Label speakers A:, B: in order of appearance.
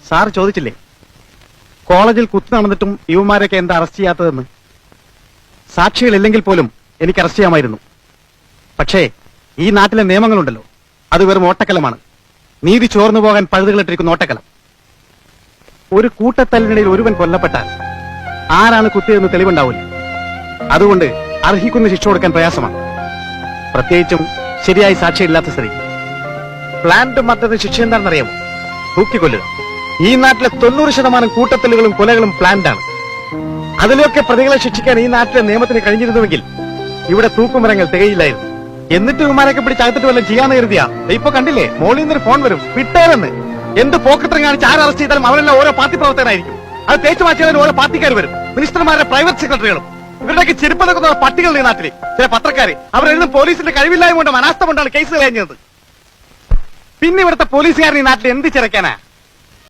A: Sir ചോദിച്ചില്ലേ കോളേജിൽ കുത്തു നടന്നിട്ടും യുവമാരൊക്കെ എന്താ അറസ്റ്റ് ചെയ്യാത്തതെന്ന്? സാക്ഷികളില്ലെങ്കിൽ പോലും എനിക്ക് അറസ്റ്റ് ചെയ്യാമായിരുന്നു. പക്ഷേ ഈ നാട്ടിലെ നിയമങ്ങളുണ്ടല്ലോ, അത് വെറും ഓട്ടക്കലമാണ്. നീതി ചോർന്നു പോകാൻ പഴുതുകളിട്ടിരിക്കുന്ന ഓട്ടക്കലം. ഒരു കൂട്ടത്തല്ലിനിടയിൽ ഒരുവൻ കൊല്ലപ്പെട്ടാൽ ആരാണ് കുത്തിയതെന്ന് തെളിവുണ്ടാവില്ല. അതുകൊണ്ട് അർഹിക്കുന്ന ശിക്ഷ കൊടുക്കാൻ പ്രയാസമാണ്, പ്രത്യേകിച്ചും ശരിയായി സാക്ഷിയില്ലാത്ത സ്ഥിതി. പ്ലാന്റ് മർഡറിന് ശിക്ഷ എന്താണെന്നറിയാമോ? തൂക്കിക്കൊല്ലുക. ഈ നാട്ടിലെ 90% കൂട്ടത്തല്ലുകളും കൊലകളും പ്ലാന്റ് ആണ്. അതിലൊക്കെ പ്രതികളെ ശിക്ഷിക്കാൻ ഈ നാട്ടിലെ നിയമത്തിന് കഴിഞ്ഞിരുന്നുവെങ്കിൽ ഇവിടെ തൂക്കുമരങ്ങൾ തികയില്ലായിരുന്നു. എന്നിട്ട് ഇവന്മാരൊക്കെ പിടിച്ച് അകത്തിട്ട് വല്ലതും ചെയ്യാന്ന് കരുതിയാ ഇപ്പൊ കണ്ടില്ലേ, മോളിൽ നിന്നൊരു ഫോൺ വരും, വിട്ടേരെന്ന്. എന്ത് പോക്കത്രം കാണിച്ച് ആര് അറസ്റ്റ് ചെയ്താലും അവരെല്ലാം ഓരോ പാർട്ടി പ്രവർത്തകരായിരിക്കും. അത് തേച്ചു മാറ്റിയതിന് ഓരോ പാർട്ടിക്കാർ വരും, മിനിസ്റ്റർമാരുടെ പ്രൈവറ്റ് സെക്രട്ടറികളും. ഇവരുടെയൊക്കെ ചെരുപ്പ് നിൽക്കുന്ന പട്ടികളുടെ ഈ നാട്ടിലെ ചില പത്രക്കാര് അവരെന്നും പോലീസിന്റെ കഴിവില്ലായ്മ കൊണ്ട് അനാസ്ഥ കൊണ്ടാണ് കേസ് കഴിഞ്ഞത്. പിന്നെ ഇവിടുത്തെ പോലീസുകാരൻ ഈ നാട്ടിൽ എന്ത് ചിരക്കാനാ?